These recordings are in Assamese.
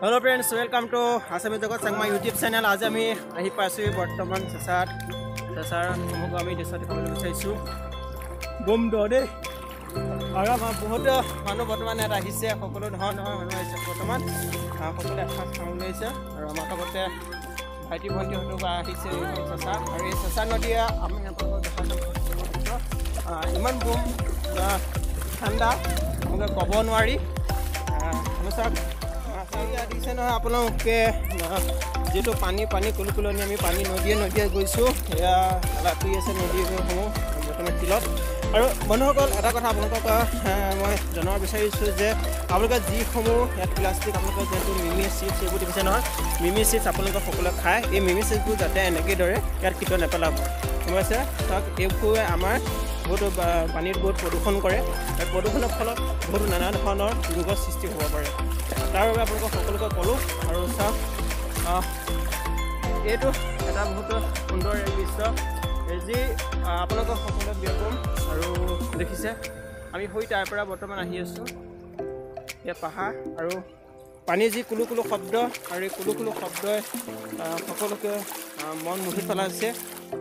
Hello friends, welcome to Assamese Jagat Sangma YouTube channel. आज আমি আহি পাইছো বৰ্তমান চেছাৰ সমগ্ৰ আমি দেশত খাবলৈ বিচাৰিছো বম দৰে আৰু আমাৰ বহুত মানুহ বৰ্তমান ইয়াত আহিছে সকলো ধৰণৰ মানুহ আহিছে বৰ্তমান সকলোৱে এসাঁজ খাবলৈ আহিছে আৰু আমাৰ লগতে ভাইটি ভণ্টিহঁতো আহিছে চেছা আৰু এই চেছা নদীয়ে আমি আপোনালোকক দেখাইছো ইমান বম ঠাণ্ডা মানে ক'ব নোৱাৰি দিছে নহয় আপোনালোকে যেটো পানী কুলকুলনি আমি পানী নদীয়ে গৈছো এয়া লাটি আছে নদীসমূহ বৰ্তমান তিলত আৰু বন্ধুসকল এটা কথা আপোনালোকক মই জনাব বিচাৰিছো যে আপোনালোকে যিসমূহ ইয়াত প্লাষ্টিক আপোনালোকৰ যেটো মিমি চিপছ এইবোৰ দিছে নহয় মিমি চিপছ আপোনালোকে সকলোৱে খায় এই মিমি চিপছবোৰ যাতে এনেকৈ দৰে ইয়াত কিটো নেপেলাব গম পাইছে তাক এইবোৰে আমাৰ বহুত পানীৰ বহুত প্ৰদূষণ কৰে আৰু প্ৰদূষণৰ ফলত বহুত নানা ধৰণৰ ৰোগৰ সৃষ্টি হ'ব পাৰে তাৰ বাবে আপোনালোকক সকলোকে ক'লোঁ আৰু চাওক এইটো এটা বহুত সুন্দৰ দৃশ্য যি আপোনালোকক সকলোকে ব্যকম আৰু দেখিছে আমি হৈ তাৰ পৰা বৰ্তমান আহি আছোঁ ইয়াত পাহাৰ আৰু পানীৰ যি কুলুকুলু শব্দ আৰু এই কুলুকুলু শব্দই সকলোকে মন মুহি পেলাইছে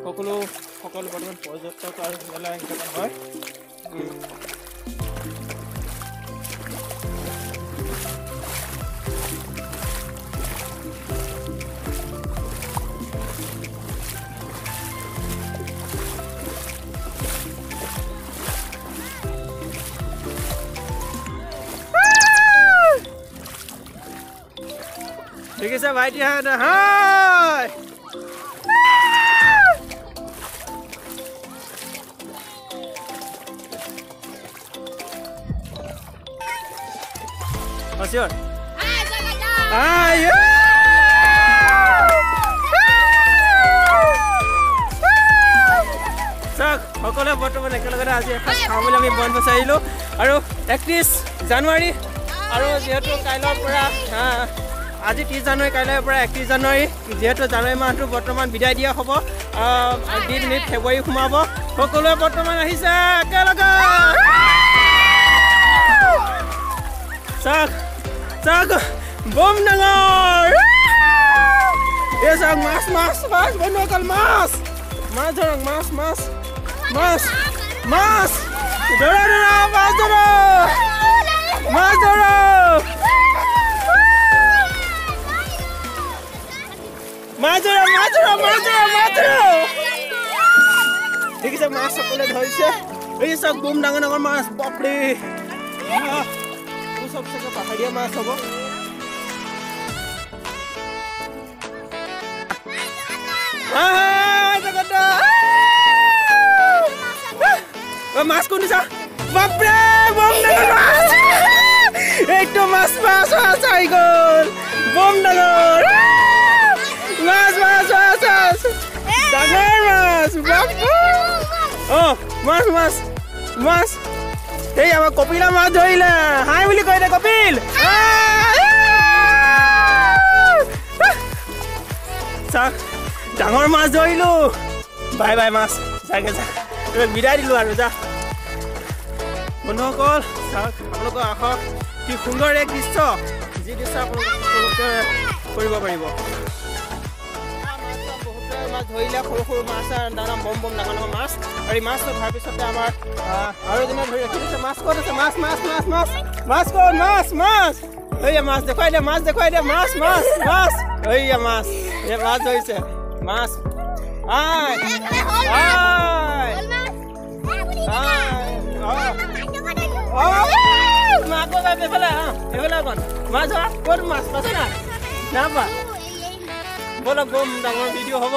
সকলো বৰ্তমান পৰ্যটক আৰু মেলা হিচাপে হয় ঠিক আছে ভাইটি হাই Sure. সকলে বৰ্তমান একেলগে আজি খাবলৈ আমি বন বচাইলো আৰু 31 জানুৱাৰী আৰু যেহেতু কাইলৰ পৰা আজি 30 জানুৱাৰী কাইলৰ পৰা 31 জানুৱাৰী যেহেতু জানুৱাৰী মাহটো বৰ্তমান বিদায় দিয়া হ'ব 2 মিনিট ফেব্ৰুৱাৰী সোমাব সকলোৱে বৰ্তমান আহিছে একেলগে চাক বম ডাঙৰ এই চাক মাছ বন্ধুসকল মাছ ধৰক মাছ ধৰা মাছ ধৰা দেখিছে মাছ সকলে ধৰিছে এই চাক বম ডাঙৰ মাছ বাপৰে সব থেকে পাহাড়িয়া মাছ হব মাছ কোন দিছা বাপৰে বম ডাঙৰ মাছ একটু মাছ আই গল বম ডাঙৰ মাছ ডাঙৰ মাছ এই আমাৰ কপিলা মাছ ধৰিলে হাই বুলি কয় দে কপিল চাক ডাঙৰ মাছ ধৰিলো বাই মাছ যাগে যা বিদায় দিলো আৰু যা বন্ধুসকল চাওক আপোনালোকৰ আহক কি সুন্দৰ এক দৃশ্য যি দৃশ্য আপোনালোকে কৰিব পাৰিব মাছ ধৰিলে সৰু মাছ দানা বম ডাঙৰ মাছ আৰু এই মাছ ধৰাৰ পিছতে আমাৰ আৰু এজনে ধৰি ৰাখি দিছে মাছ ক'ত আছে মাছ এইয়া মাছ দেখুৱাই দে মাছ এইয়া মাছ ধৰিছে মাছ মাছ ধৰা ক'ত মাছ পাইছে না পা বলো বম ডাঙৰ ভিডিঅ' হ'ব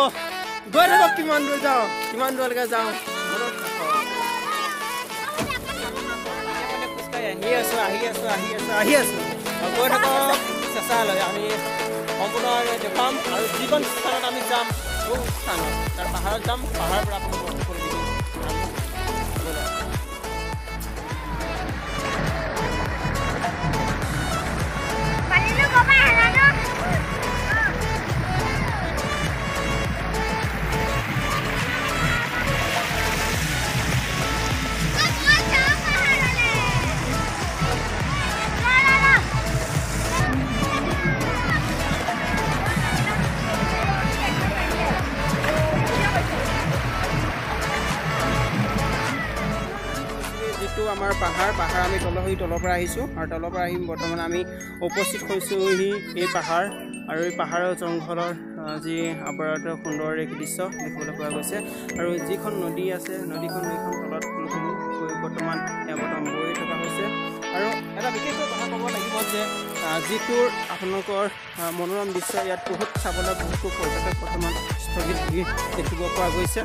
গৈ থাকক কিমান দূৰলৈকে যাওঁ আহি আছো গৈ থাকক চেঁচালৈ আমি সম্পূৰ্ণ দেখুৱাম আৰু যিকোন স্থানত আমি যাম বহু স্থানত তাৰ পাহাৰত যাম পাহাৰৰ পৰা আপোনালোকক কৰি দিম আমাৰ পাহাৰ আমি তলৰ পৰা আহিছোঁ আৰু তলৰ পৰা আহিম বৰ্তমান আমি উপস্থিত হৈছোঁহি এই পাহাৰ আৰু এই পাহাৰৰ জংঘলৰ যি আৱৰত সুন্দৰ এক দৃশ্য দেখিবলৈ পোৱা গৈছে আৰু যিখন নদী আছে নদীখন তলত বৰ্তমান বৈ থকা হৈছে আৰু এটা বিশেষকৈ কথা ক'ব লাগিব যে যিটোৰ আপোনালোকৰ মনোৰম দৃশ্য ইয়াত বহুত চাবলৈ বহুতো পৰ্যটক বৰ্তমান স্থগিত দেখিব পোৱা গৈছে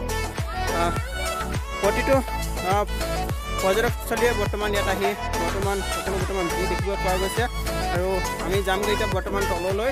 প্ৰতিটো পৰ্যটকস্থলীয়ে বৰ্তমান ইয়াত আহি বৰ্তমান ভিৰ দেখিব পোৱা গৈছে আৰু আমি যামগৈ এতিয়া বৰ্তমান তললৈ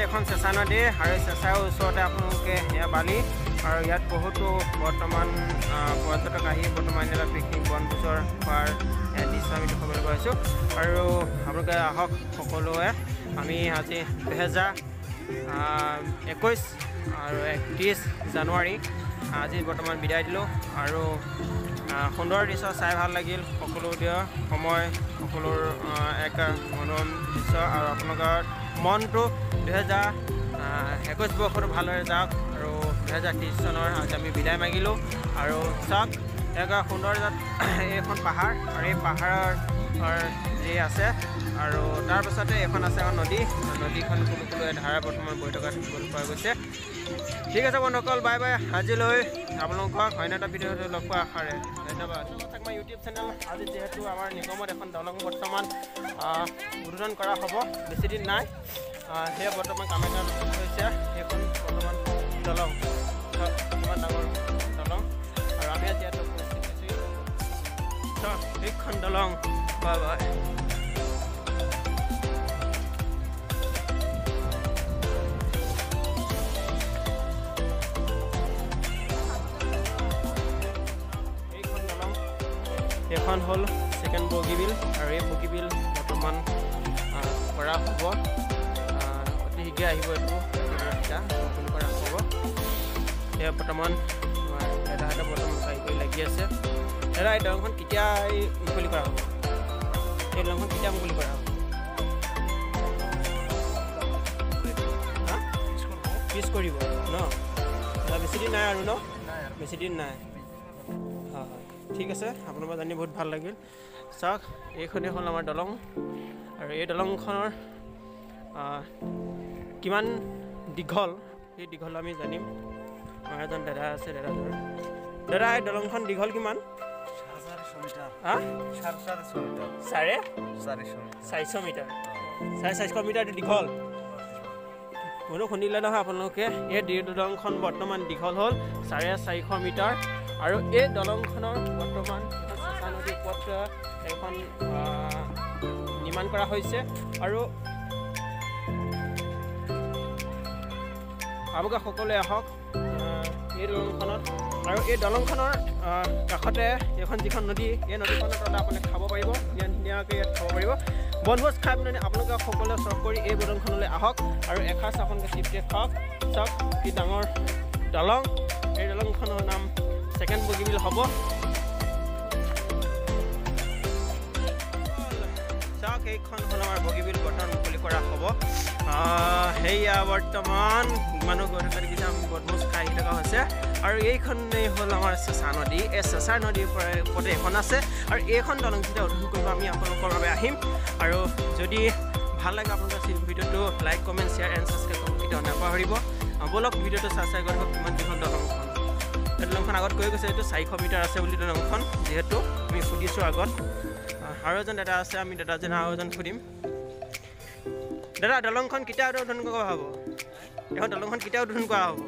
এখন চেঁচা নদী আৰু চেঁচাৰ ওচৰতে আপোনালোকে এয়া বালি আৰু ইয়াত বহুতো বৰ্তমান পৰ্যটক আহি বৰ্তমান এটা পিকনিক বনভোজৰ খোৱাৰ দৃশ্য আমি দেখিবলৈ পাইছোঁ আৰু আপোনালোকে আহক সকলোৱে আমি আজি 2021 আৰু 31 জানুৱাৰী আজি বৰ্তমান বিদায় দিলোঁ আৰু সুন্দৰ দৃশ্য চাই ভাল লাগিল সকলো দিয়া সময় সকলোৰ এক মনোৰম দৃশ্য আৰু আপোনালোকৰ মনটো 2021 বৰ্ষটো ভালদৰে যাওক আৰু 2030 চনৰ আজি আমি বিদায় মাগিলোঁ আৰু চাওক এক সুন্দৰ এইখন পাহাৰ আৰু এই পাহাৰৰ যি আছে আৰু তাৰ পাছতে এখন আছে এখন নদীখন কোনো ধাৰা বৰ্তমান বৈ থকা দেখিবলৈ পোৱা গৈছে ঠিক আছে বন্ধুসকল বাই বাই আজিলৈ আপোনালোকক অন্য এটা ভিডিঅ'ত লগ পোৱা আশাৰে ধন্যবাদ আমাৰ ইউটিউব চেনেল আজি যিহেতু আমাৰ নিগমত এখন দলং বৰ্তমান উদ্বোধন কৰা হ'ব বেছিদিন নাই সেয়া বৰ্তমান কামেনা হৈছে সেইখন বৰ্তমান দলং কিমান ডাঙৰ দলং আৰু আমি আজি ইয়াত উপস্থিত হৈছোঁ এইখন দলং বাই বাই এখন হ'ল ছেকেণ্ড বগীবিল আৰু এই বগীবিল বৰ্তমান কৰা হ'ব অতি শীঘ্ৰে আহিব এইটো নতুন কৰা হ'ব সেয়া বৰ্তমান এটা বৰ্তমান কাৰিকৰী লাগি আছে দাদা এই দলংখন কেতিয়া মুকলি কৰা হ'ব এই দলংখন কেতিয়া মুকলি কৰা হ'ব পিছ কৰিব ন বেছিদিন নাই আৰু ন বেছিদিন নাই হয় হয় ঠিক আছে আপোনাৰ পৰা জানি বহুত ভাল লাগিল চাওক এইখনেই হ'ল আমাৰ দলং আৰু এই দলংখনৰ কিমান দীঘল সেই দীঘল আমি জানিম আমাৰ এজন দাদা আছে দাদা এই দলংখন দীঘল কিমান 450 মিটাৰ 450 মিটাৰ দীঘল মইতো শুনিলে নহয় আপোনালোকে এই দলংখন বৰ্তমান দীঘল হ'ল 450 মিটাৰ আৰু এই দলংখনৰ বৰ্তমান চেঁচা নদীৰ ওপৰত এখন নিৰ্মাণ কৰা হৈছে আৰু আপোনালোকে সকলোৱে আহক এই দলংখনত আৰু এই দলংখনৰ কাষতে এখন যিখন নদী এই নদীখনত আপুনি খাব পাৰিব ধুনীয়াকৈ ইয়াত খাব পাৰিব বনভোজ খাই পিনে আপোনালোকে সকলোৱে চখ কৰি এই দলংখনলৈ আহক আৰু এসাঁজ আপোনালোকে তৃপ্তিৰে খাওক চাওক কি ডাঙৰ দলং এই দলংখনৰ নাম ছেকেণ্ড বগীবিল হ'ব চাওক এইখন হ'ল আমাৰ বগীবিল বৰ্তমান মুকলি কৰা হ'ব সেয়া বৰ্তমান মানুহ গৈ থকা দেখিছে আমি বনভোজ খাই আহি থকা হৈছে আৰু এইখনেই হ'ল আমাৰ চেঁচা নদী এই চেঁচা নদীৰ ওপৰতে এখন আছে আৰু এইখন দলং যেতিয়া উদ্বোধন কৰিব আমি আপোনালোকৰ বাবে আহিম আৰু যদি ভাল লাগে আপোনালোকে ভিডিঅ'টো like comment share and subscribe কৰিব কেতিয়াও নাপাহৰিব ব'লক ভিডিঅ'টো চাই গৈ থাকক কিমান দীঘল দলংখন এই দলংখন আগত কৈ গৈছে এইটো 400 মিটাৰ আছে বুলি দলংখন যিহেতু আমি সুধিছোঁ আগত আৰু এজন দাদা আছে আমি দাদাজন আৰু এজন সুধিম দাদা দলংখন কেতিয়া উদ্বোধন কৰা হ'ব এখন দলংখন কেতিয়া উদ্বোধন কৰা হ'ব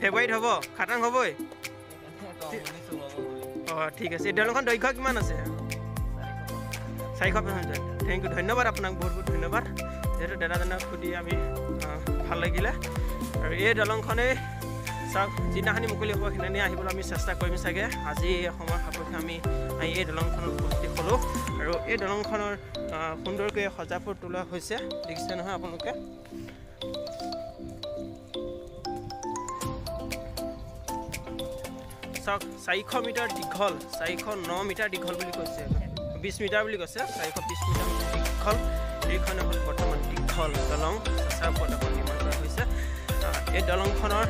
ফেব্ৰুৱাৰীত হ'ব খাটাং হ'বই অঁ ঠিক আছে এই দলংখন দৈৰ্ঘ্য কিমান আছে 400 মিটাৰ থেংক ইউ ধন্যবাদ আপোনাক বহুত বহুত ধন্যবাদ যিহেতু দাদাজনক সুধি আমি ভাল লাগিলে আৰু এই দলংখনেই চাওক যিদিনাখনি মুকলি হ'ব সেইদিনাখনি আহিবলৈ আমি চেষ্টা কৰিম চাগে আজি সময়ৰ সাপেক্ষে আমি এই দলংখনত উপস্থিত হ'লোঁ আৰু এই দলংখনৰ সুন্দৰকৈ সজাবোৰ তোলা হৈছে দেখিছে নহয় আপোনালোকে চাওক 400 মিটাৰ দীঘল 409 মিটাৰ দীঘল বুলি কৈছে 20 মিটাৰ বুলি কৈছে 420 মিটাৰ দীঘল এইখনে হ'ল বৰ্তমান দীঘল দলং চেঁচাৰ ওপৰত নিৰ্মাণ কৰা হৈছে এই দলংখনৰ